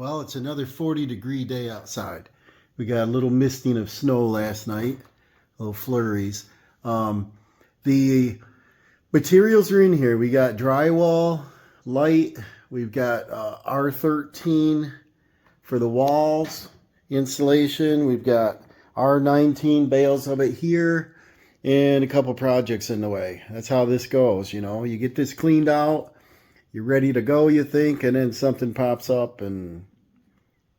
Well, it's another 40-degree day outside. We got a little misting of snow last night, little flurries. The materials are in here. We got drywall, light. We've got R13 for the walls, insulation. We've got R19 bales of it here, and a couple projects in the way. That's how this goes, you know. You get this cleaned out, you're ready to go, you think, and then something pops up and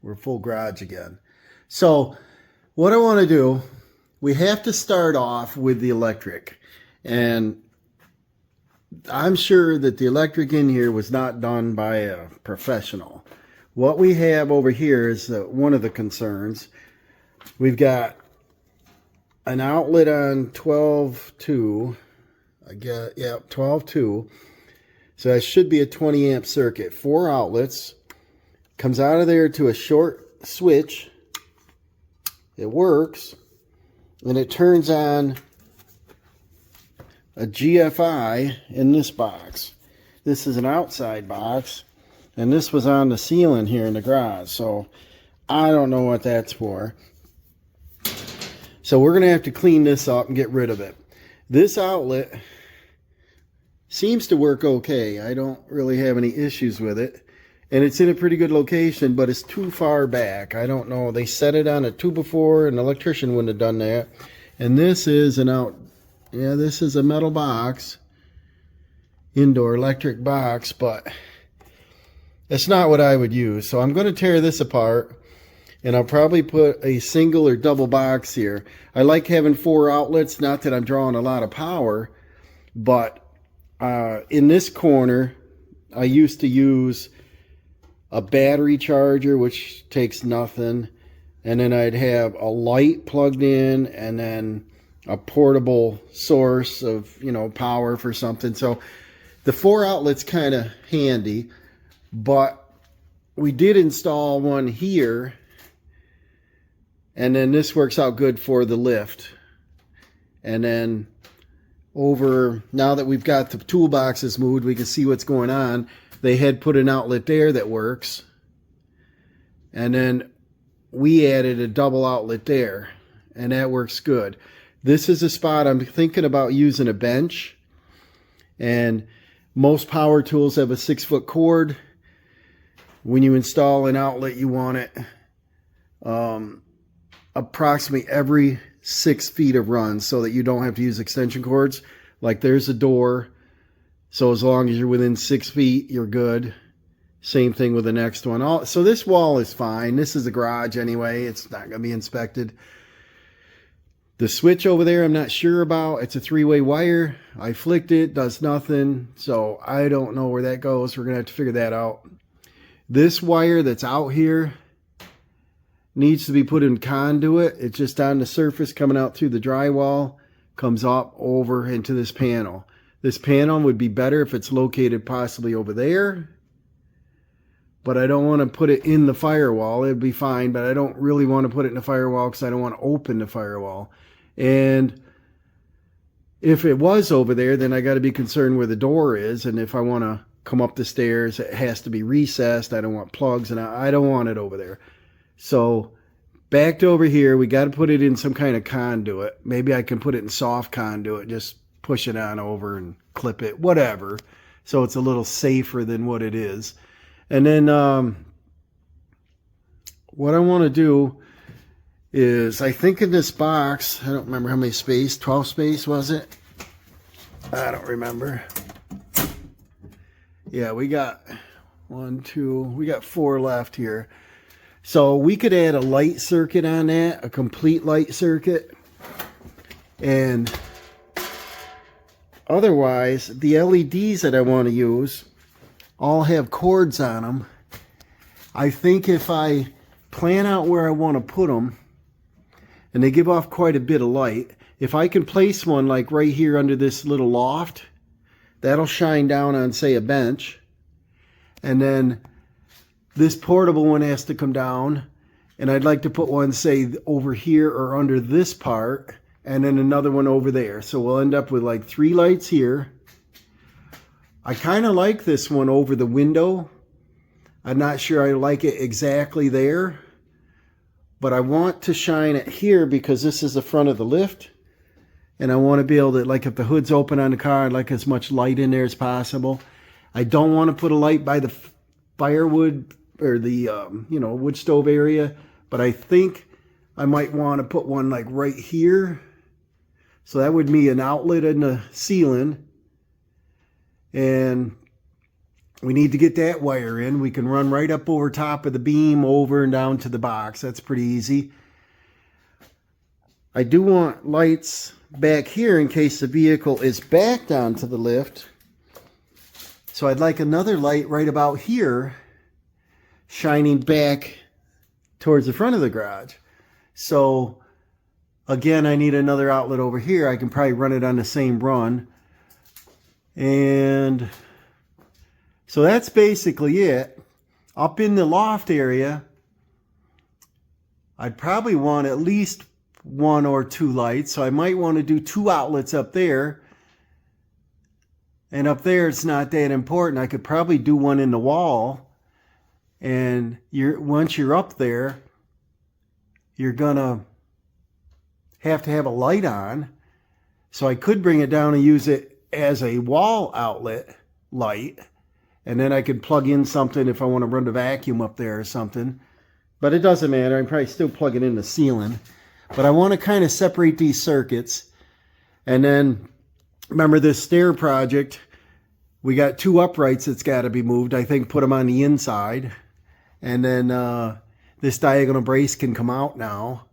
we're full garage again. So what I want to do, we have to start off with the electric. And I'm sure that the electric in here was not done by a professional. What we have over here is one of the concerns. We've got an outlet on 12.2. I guess, yeah, 12.2. So that should be a 20 amp circuit. 4 outlets. Comes out of there to a short switch. It works. And it turns on a GFI in this box. This is an outside box. And this was on the ceiling here in the garage. So I don't know what that's for. So we're going to have to clean this up and get rid of it. This outlet seems to work okay. I don't really have any issues with it. And it's in a pretty good location, but it's too far back. I don't know. They set it on a 2x4. An electrician wouldn't have done that. And this is this is a metal box. Indoor electric box, but it's not what I would use. So I'm going to tear this apart. And I'll probably put a single or double box here. I like having 4 outlets. Not that I'm drawing a lot of power, but in this corner, I used to use a battery charger, which takes nothing. And then I'd have a light plugged in and then a portable source of, power for something. So the 4 outlets kind of handy, but we did install one here. And then this works out good for the lift. And then now that we've got the toolboxes moved, we can see what's going on. They had put an outlet there that works. And then we added a double outlet there. And that works good. This is a spot I'm thinking about using a bench. And most power tools have a 6-foot cord. When you install an outlet, you want it approximately every 6 feet of run so that you don't have to use extension cords. Like there's a door. So as long as you're within 6 feet, you're good. Same thing with the next one. So this wall is fine. This is a garage anyway. It's not going to be inspected. The switch over there, I'm not sure about. It's a 3-way wire. I flicked it, does nothing. So I don't know where that goes. We're going to have to figure that out. This wire that's out here needs to be put in conduit. It's just on the surface coming out through the drywall, comes up over into this panel. This panel would be better if it's located possibly over there, but I don't want to put it in the firewall. It'd be fine, but I don't really want to put it in the firewall because I don't want to open the firewall. And if it was over there, then I got to be concerned where the door is. And if I want to come up the stairs, it has to be recessed. I don't want plugs, and I don't want it over there. So back to over here, we got to put it in some kind of conduit. Maybe I can put it in soft conduit, just push it on over and clip it, whatever. So it's a little safer than what it is. And then what I want to do is, I think in this box, I don't remember how many space, 12 space was it? I don't remember. Yeah, we got 4 left here. So we could add a light circuit on that, a complete light circuit. And otherwise, the LEDs that I want to use all have cords on them. I think if I plan out where I want to put them, and they give off quite a bit of light, if I can place one like right here under this little loft, that'll shine down on, say, a bench. And then this portable one has to come down, and I'd like to put one, say, over here or under this part, and then another one over there. So we'll end up with like 3 lights here. I kind of like this one over the window. I'm not sure I like it exactly there, but I want to shine it here because this is the front of the lift. And I want to be able to, like if the hood's open on the car, I'd like as much light in there as possible. I don't want to put a light by the firewood or the, wood stove area, but I think I might want to put one like right here. So that would be an outlet in the ceiling. And we need to get that wire in. We can run right up over top of the beam, over and down to the box. That's pretty easy. I do want lights back here in case the vehicle is backed onto the lift. So I'd like another light right about here shining back towards the front of the garage. So again, I need another outlet over here. I can probably run it on the same run. And so that's basically it. Up in the loft area, I'd probably want at least 1 or 2 lights. So I might want to do 2 outlets up there. And up there, it's not that important. I could probably do one in the wall. And once you're up there, you're going to have a light on. So I could bring it down and use it as a wall outlet light. And then I could plug in something if I want to run the vacuum up there or something. But it doesn't matter. I'm probably still plugging in the ceiling. But I want to kind of separate these circuits. And then, remember this stair project, we got 2 uprights that's got to be moved. I think put them on the inside. And then this diagonal brace can come out now.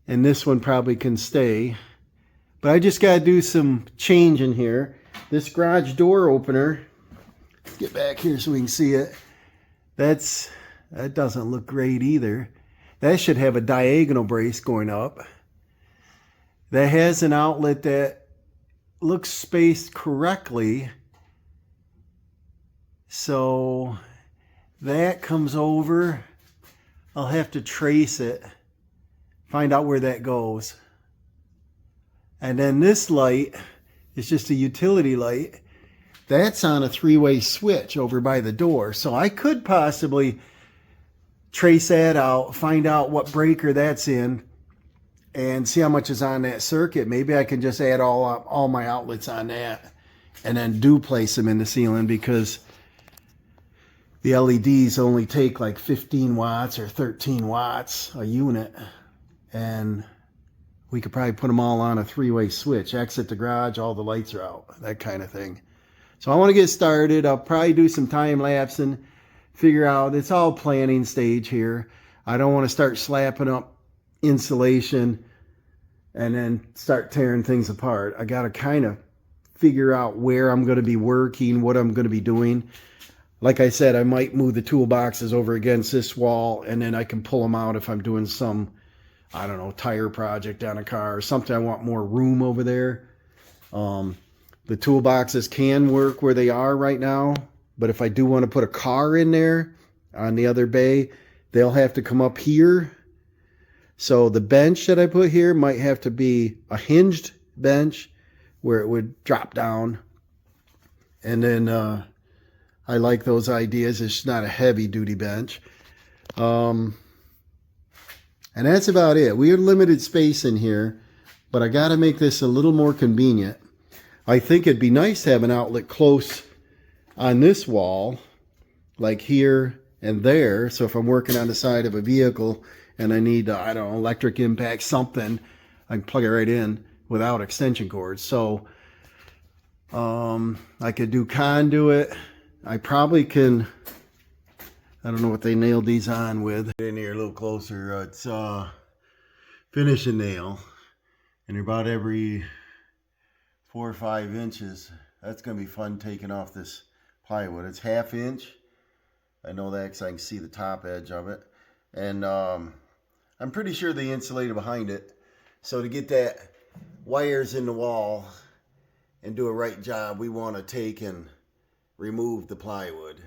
And this one probably can stay. But I just got to do some changing here. This garage door opener, let's get back here so we can see it. That doesn't look great either. That should have a diagonal brace going up. That has an outlet that looks spaced correctly. So that comes over. I'll have to trace it, find out where that goes. And then this light is just a utility light. That's on a 3-way switch over by the door. So I could possibly trace that out, find out what breaker that's in, and see how much is on that circuit. Maybe I can just add all my outlets on that and then place them in the ceiling, because the LEDs only take like 15 watts or 13 watts a unit. And we could probably put them all on a 3-way switch. Exit the garage, all the lights are out, that kind of thing. So I want to get started. I'll probably do some time lapsing, figure out, it's all planning stage here. I don't want to start slapping up insulation and then start tearing things apart. I got to kind of figure out where I'm going to be working, what I'm going to be doing. Like I said, I might move the toolboxes over against this wall, and then I can pull them out if I'm doing some, I don't know, tire project on a car or something. I want more room over there. The toolboxes can work where they are right now, but if I do want to put a car in there on the other bay, they'll have to come up here. So the bench that I put here might have to be a hinged bench where it would drop down. And then I like those ideas. It's not a heavy duty bench. And that's about it. We have limited space in here, but I got to make this a little more convenient. I think it'd be nice to have an outlet close on this wall, like here and there. So if I'm working on the side of a vehicle and I need, I don't know, electric impact, something, I can plug it right in without extension cords. So I could do conduit. I probably can, I don't know what they nailed these on with. In here a little closer, it's finish a nail, and about every 4 or 5 inches. That's going to be fun taking off this plywood. It's 1/2 inch. I know that because I can see the top edge of it. And I'm pretty sure they insulated behind it. So to get that wires in the wall and do a right job, we want to take and remove the plywood.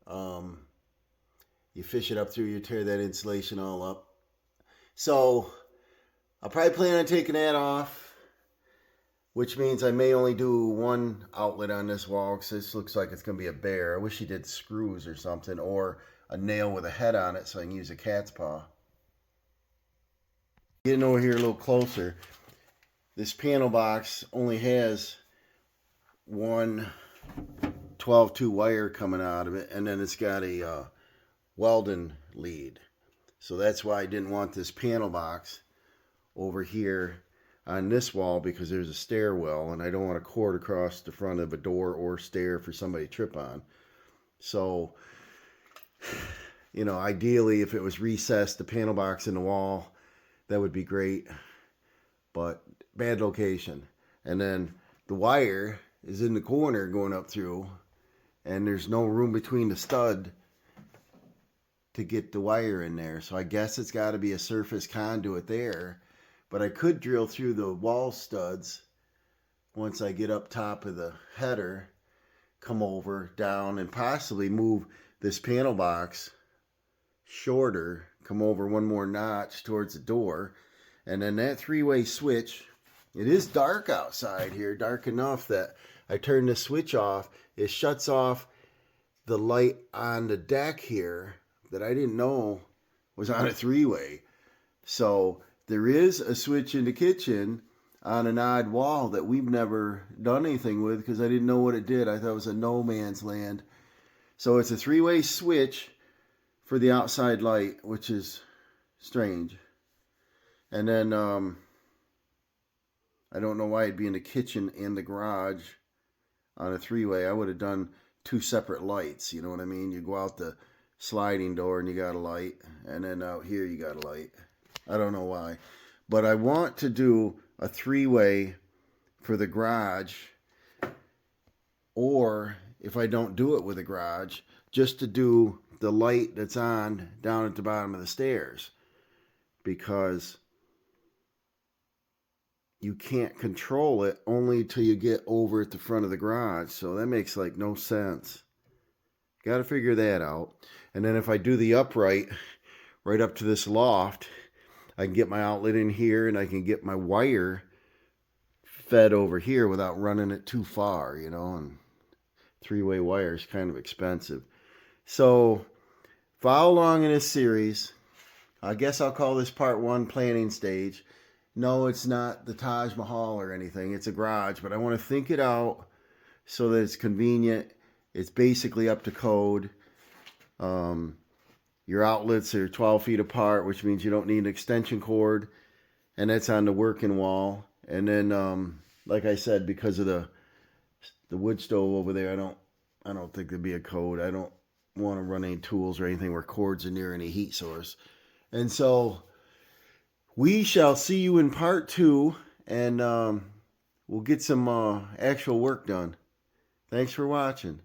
You fish it up through, you tear that insulation all up. So I'll probably plan on taking that off. which means I may only do one outlet on this wall because this looks like it's going to be a bear. I wish he did screws or something, or a nail with a head on it so I can use a cat's paw. Getting over here a little closer, this panel box only has one 12-2 wire coming out of it, and then it's got a welding lead. So that's why I didn't want this panel box over here on this wall, because there's a stairwell and I don't want a cord across the front of a door or stair for somebody to trip on. So, you know, ideally if it was recessed, the panel box in the wall, that would be great, but bad location. And then the wire is in the corner going up through, and there's no room between the stud to get the wire in there. So I guess it's got to be a surface conduit there. But I could drill through the wall studs once I get up top of the header, come over, down, and possibly move this panel box shorter, come over one more notch towards the door. And then that three-way switch, it is dark outside here, dark enough that I turn the switch off. It shuts off the light on the deck here that I didn't know was on a three-way. So there is a switch in the kitchen on an odd wall that we've never done anything with because I didn't know what it did. I thought it was a no man's land. So it's a three-way switch for the outside light, which is strange. And then I don't know why it'd be in the kitchen and the garage on a three-way. I would have done two separate lights, you know what I mean? You go out the sliding door and you got a light, and then out here you got a light. I don't know why, but I want to do a three-way for the garage, or if I don't do it with the garage, just to do the light that's on down at the bottom of the stairs, because you can't control it only till you get over at the front of the garage. So that makes like no sense. Got to figure that out. And then if I do the upright right up to this loft, I can get my outlet in here and I can get my wire fed over here without running it too far, you know, and three-way wire is kind of expensive. So follow along in this series. I guess I'll call this part 1 planning stage. No, it's not the Taj Mahal or anything. It's a garage, but I want to think it out so that it's convenient. It's basically up to code. Your outlets are 12 feet apart, which means you don't need an extension cord, and that's on the working wall. And then, like I said, because of the wood stove over there, I don't think there'd be a code. I don't want to run any tools or anything where cords are near any heat source. And so we shall see you in part 2, and we'll get some actual work done. Thanks for watching.